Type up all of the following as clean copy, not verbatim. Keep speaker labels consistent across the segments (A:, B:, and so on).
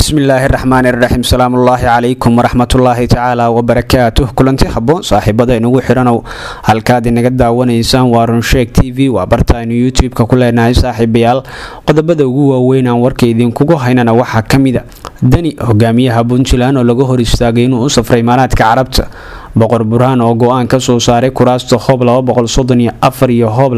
A: bismillaahi raxmaani raxiim salaamullaahi calaykum waraxmatullaahi tacaala wabarakaatuh kulanti habboon saaxiibada inugu xidhanow halkaad inaga daawanaysaan waa runsheeg t v waa barta aynu youtube-ka ku leenahay saaxiibayaal qodobada ugu waaweyn aan warka idinkugu haynana waxaa ka mida dani hogaamiyaha puntland oo laga hor istaagay inuu u safray imaaraadka carabta boqor burhaan oo go-aan ka soo saaray kuraasta hoob iyo hoob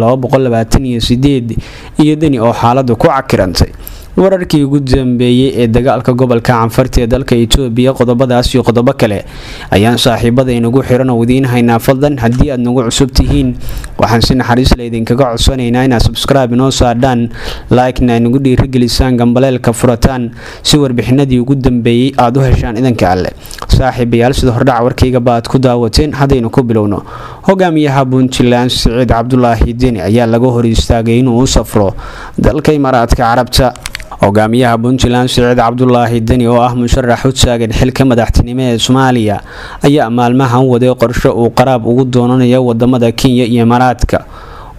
A: iyo dani oo xaaladu ku cakirantay wararkii ugu dambeeyay ee dagaalka gobolka canfarta ee dalka Itoobiya qodobadaas iyo qodobo kale ayaan saaxiibada inagu xiran oo idiin haynaa fadlan haddii aad nagu cusub tihiin waxaan si naxariis leh idinkaga codsanaynaa inaad subscribe inoo saadhaan like-na inagu dhiirigelisaan gambaleelka furataan si warbixinadii ugu dambeeyay aad u heshaan idanka alle saaxiibayaal sida hordhac warkayga baad ku daawateen haddaynu ku bilowno hogaamiyaha Puntland Siciid Cabdulaahi Deni ayaa laga hor istaagay inuu u safro dalka Imaaraadka Carabta hogaamiyaha Puntland Siciid Cabdulaahi Deni oo ah musharax u taagan xilka madaxtinimo ee Soomaaliya ayaa maalmahan waday qorshe uu qaraab ugu doonanayo wadamada Kenya iyo Imaaraadka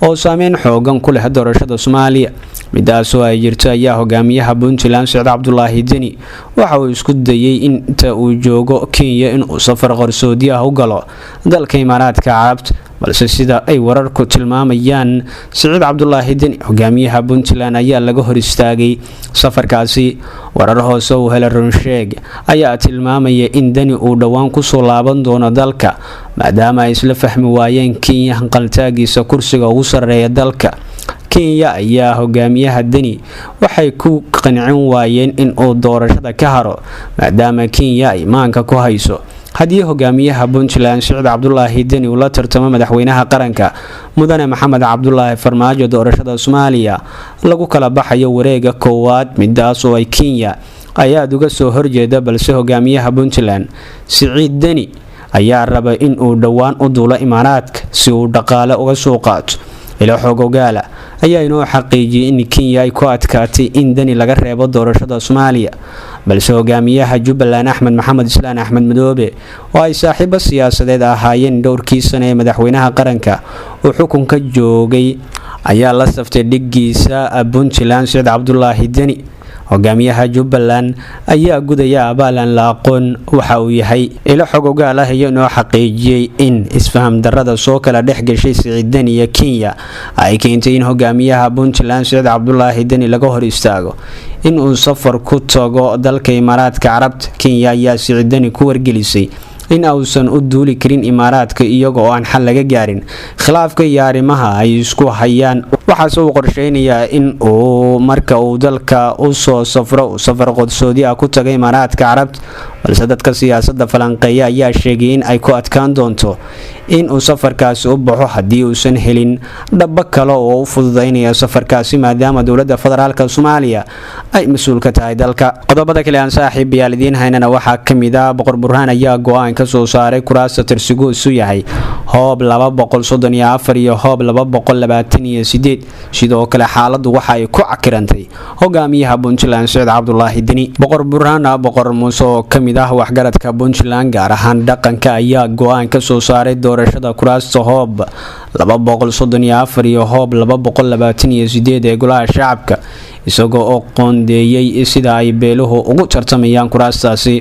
A: oo saameyn xoogan ku leh doorashada Soomaaliya midaas oo ay jirto ayaa hogaamiyaha Puntland Siciid Cabdulaahi Deni waxa uu isku dayay inta uu joogo Kenya inuu safar qarsoodi ah u galo dalka Imaaraadka Carabta balse sida ay wararku tilmaamayaan Siciid Cabdulaahi Deni hogaamiyaha Puntland ayaa laga hor istaagay safarkaasi warar hoose oo helay runsheeg ayaa tilmaamaya in Deni uu dhawaan ku soo laaban doono dalka maadaama ay isla fahmi waayeen Kenya qaltaagiisa kursiga ugu sareeya dalka Kenya ayaa hogaamiyaha Deni waxay ku qancin waayeen in uu doorashada ka haro maadaama Kenya ay maanka ku hayso haddii hogaamiyaha Puntland Siciid Cabdulaahi Deni uu la tartamo madaxweynaha qaranka mudane Maxamed Cabdulaahi Farmaajo doorashada Soomaaliya lagu kala baxayo wareega koowaad midaas oo ay Kenya ayaa uga soo horjeeda balse hogaamiyaha Puntland Siciid Deni ayaa raba in uu dhawaan u duulo Imaaraadka si uu dhaqaale uga soo qaato ila xoog ogaala ayaa inoo xaqiijiyay in Kenya ay ku adkaatay in Deni laga reebo doorashada Soomaaliya balse hogaamiyaha Jubbaland Axmed Maxamed Islaan Axmed Madoobe oo ay saaxiibo siyaasadeed ahaayeen dhowrkii sano ee madaxweynaha qaranka oo xukunka joogay ayaa la saftay dhigiisa Puntland Siciid Cabdulaahi Deni hogaamiyaha Jubbaland ayaa gudaya abaalan la aqoon waxa uu yahay ila xog ogaal ah inuu xaqiijiyay in isfaham darrada soo kala dhex gashay Siciid Deni iyo Kenya ay keentay in hogaamiyaha Puntland Siciid Cabdulaahi Deni laga hor istaago in uu safar ku tago dalka Imaaraadka Carabta Kenya ayaa Siciid Deni ku wargelisay in uusan u duuli karin Imaaraadka iyagoo aan xal laga gaarin khilaafka iyo arrimaha ay isku hayaan waxaas uu qorsheynayaa in uu marka uu dalka u soo safro safar qarsoodi ah ku tagay Imaaraadka Carabta balse dadka siyaasadda falanqeeya ayaa sheegay in ay ku adkaan doonto in uu safarkaasi u baxo haddii uusan helin dhaba kale oo u fududeynaya safarkaasi maadaama dowladda federaalka Soomaaliya ay mas'uul ka tahay dalka qodobada kale aan saaxiibayaal idiin haynana waxaa ka mid ah boqor burhaan ayaa go'aan ka soo saaray kuraasta tirsigu isu yahay hoob 234 iyo hoob 228 sidoo kale xaaladu waxa ay ku cakirantay hogaamiyaha Puntland Siciid Cabdulaahi Deni boqor burhaan boqor muuse oo ka mid ah waxgaradka Puntland gaar ahaan dhaqanka ayaa go'aan ka soo saaray doorashada kuraasta hoob 234 iyo hoob 228 ee golaha shacabka isagoo oo qoondeeyay sida ay beeluhu ugu tartamayaan kuraastaasi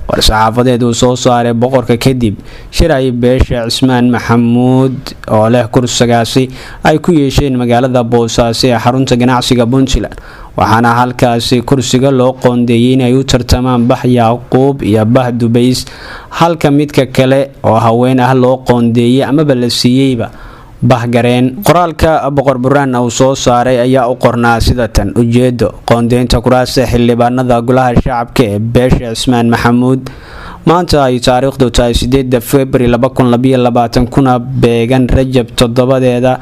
A: war-saxaafadeed uu soo saaray boqorka kadib shir ay beesha Cismaan Maxamuud oo leh kursigaasi ay ku yeesheen magaalada Boosaaso ee xarunta ganacsiga Puntland waxaana halkaasi kursiga loo qoondeeyay in ay u tartamaan Bah Yaquub iyo Bah Dubays halka midka kale oo haween ah loo qoondeeyay ama la siiyayba bahgareen qoraalka boqor burhaan uu soo saaray ayaa u qornaa sida tan ujeedo qoondeynta kuraasta xildhibaanada golaha shacabka ee beesha Cismaan Maxamuud maanta ay taariikhdu tahay 8 February 2022 kuna beegan Rajab 7deeda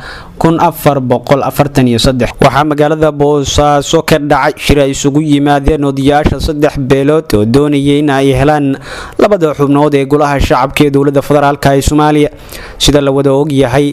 A: 1443 waxaa magaalada Boosaaso ka dhacay shir ay isugu yimaadeen odayaasha saddex beelood oo doonayay in ay helaan labada xubnood ee golaha shacabka ee dowladda federaalka ee Soomaaliya sida la wada og yahay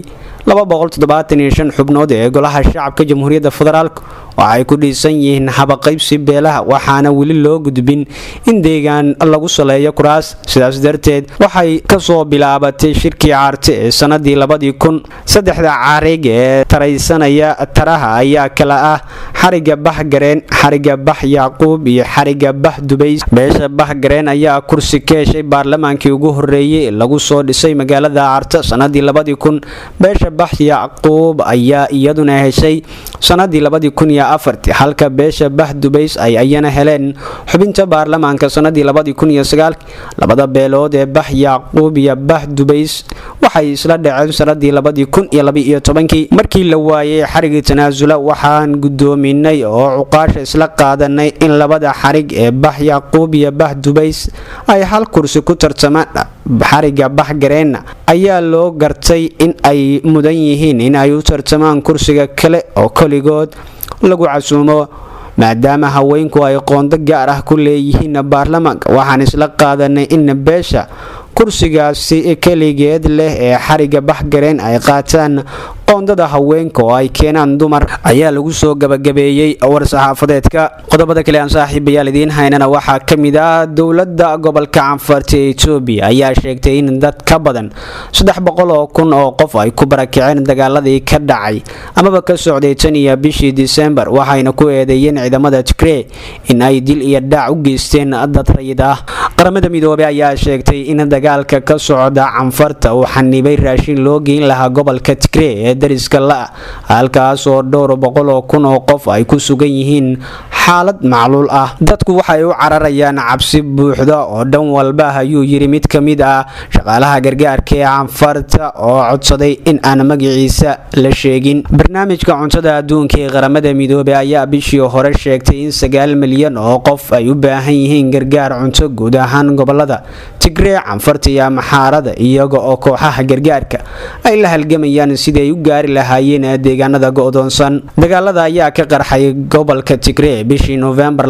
A: 275 xubnood ee golaha shacabka Jamhuuriyadda Federaalka waxay ku dhisan yihiin habaqaybsi beelaha waxaana weli loo gudbin in deegaan lagu saleeyo kuraas. sidaas darteed waxay kasoo bilaabatay shirkii caarte ee sanadii 2000. saddexda carig ee taraysanaya taraha ayaa kala ah xariga Bahgareen, xariga Bah Yacquub iyo xariga Bah Dubays. beesha Bahgareen ayaa kursi ka heshay baarlamaankii ugu horeeyay ee lagu soo dhisay magaalada Caarte sanadii 2000. beesha Bah Yacquub ayaa iyaduna heshay sanadii 2004 halka beesha Bah Dubays ay ayana heleen xubinta baarlamaanka sanadii 2009. labada beelood ee Bah Yacquub iyo Bah Dubays waxay isla dhaceen sanadii 2012 markii la waayay xariga tanaasula. waxaan gudoominay oo cuqaasha isla qaadanay in labada xarig ee Bah Yacquub iyo Bah Dubays ay hal kursi ku tartamaan. xariga Bahgareen ayaa loo gartay in ay mudan yihiin in ay u tartamaan kursiga kale oo kaligood lagu casuumo maadaama haweenku ay qoonda gaar ah ku leeyihiin baarlamaanka. waxaan isla qaadanay in beesha kursigaasi kaligeed leh ee xariga Bahgareen ay qaataan qoondada haweenka oo ay keenaan dumar ayaa lagu soo gabagabeeyay war-saxaafadeedka. qodobada kale aan saaxiibayaal idiin haynana waxaa ka mid ah dowladda gobolka Canfarta ee Itoobiya ayaa sheegtay in dad ka badan 300,000 oo qof ay ku barakaceen dagaaladii ka dhacay amaba ka socday tan iyo bishii December. waxayna ku eedeeyeen ciidamada Tigray in ay dil iyo dhac u geysteen dad rayid ah. qaramada midoobay ayaa sheegtay in dagaalka ka socda Canfarta uu xanibay raashin loo geyn lahaa gobolka Tigray ee dariska la halkaas oo dhowr boqol oo kun oo qof ay ku sugan yihiin xaalad macluul ah. dadku waxay u cararayaan cabsi buuxda oo dhan walba ayuu yiri mid ka mid ah shaqaalaha gargaarka ee Canfarta oo codsaday in aan magaciisa la sheegin. barnaamijka cuntada adduunka ee qaramada midoobay ayaa bishii hore sheegtay in 9 milyan oo qof ay u baahan yihiin gargaar cunto guud ahaan gobolada Tigray, Canfarta iyo Amxaarada iyaga oo kooxaha gargaarka ay la halgamayaan sidii ay u gaari lahaayeen deegaanada go'doonsan. dagaalada ayaa ka qarxay gobolka Tigray bishii November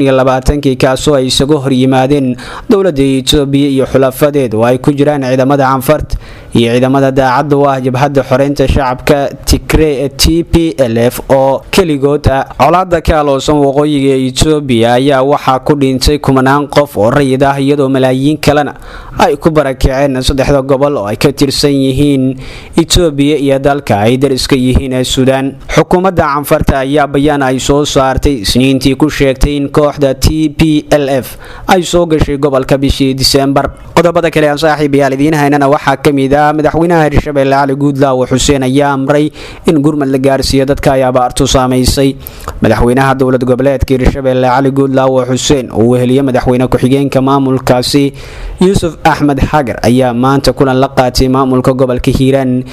A: 2020 kaasoo ay isaga hor yimaadeen dowladda Itoobiya iyo xulafadeed oo ay ku jiraan ciidamada Canfarta iyo ciidamada daacadda u ah jabhadda xoreynta shacabka Tigray TPLF oo kaligood ah. colaadda ka aloosan waqooyiga Itoobiya ayaa waxaa ku dhintay kumanaan qof oo rayid ah iyadoo malaayiin kalena ay ku barakaceen saddexda gobol oo ay ka tirsan yihiin Itoobiya iyo dalka ay dariska yihiin ee Suudaan. xukuumadda Canfarta ayaa bayaan ay soo saartay isniintii ku sheegtay in kooxda TPLF ay soo gashay gobolka bishii December. qodobada kale aan saaxiibayaal idiin haynana waxaa ka mid ah madaxweynaha Hirshabelle Cali Guudlaawe Xuseen ayaa amray in gurmad la gaarsiiyo dadka ay abaartu saameysay. madaxweynaha dowlad goboleedka Hirshabelle Cali Guudlaawe Xuseen oo weheliyay madaxweyne ku-xigeenka maamulkaasi Yuusuf Axmed Xagar ayaa maanta kulan la qaatay maamulka gobolka Hiiraan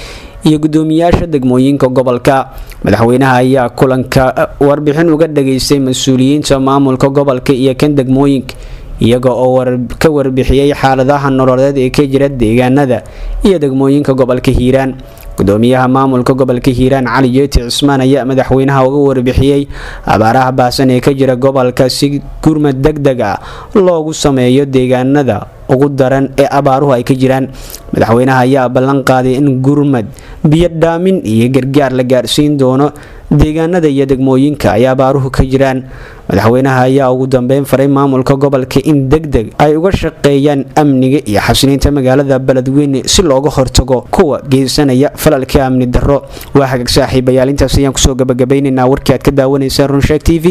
A: iyo gudoomiyaasha degmooyinka gobolka. madaxweynaha ayaa kulanka warbixin uga dhageystay mas'uuliyiinta maamulka gobolka iyo kan degmooyinka iyaga oo ka warbixiyay xaaladaha nololeed ee ka jira deegaanada iyo degmooyinka gobolka Hiiraan. gudoomiyaha maamulka gobolka Hiiraan Cali Jeeti Cismaan ayaa madaxweynaha uga warbixiyay abaaraha baasan ee ka jira gobolka si gurmad degdeg ah loogu sameeyo deegaanada ugu daran ee abaaruhu ay ka jiraan. madaxweynaha ayaa ballan qaaday in gurmad biyo dhaamin iyo gargaar la gaarsiin doono deegaanada iyo degmooyinka ay abaaruhu ka jiraan. madaxweynaha ayaa ugu dambeyn faray maamulka gobolka in degdeg ay uga shaqeeyaan amniga iyo xasilinta magaalada Beledweyne si looga hortago kuwa geysanaya falalka amni darro. waa hagaag saaxiibayaal intaas ayaan kusoo gabagabaynaynaa warkii aad ka daawanaysaan Runsheeg TV.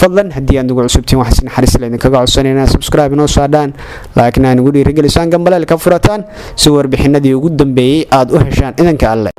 A: fadlan haddii aad nagu cusubtiin waxaan naxariis leh idinkaga codsanaynaa subscribe inoo saadhaan laakiin aan ugu dhiirigelisaan gambaleelka furataan si warbixinadii ugu dambeeyay aad u heshaan idanka alle.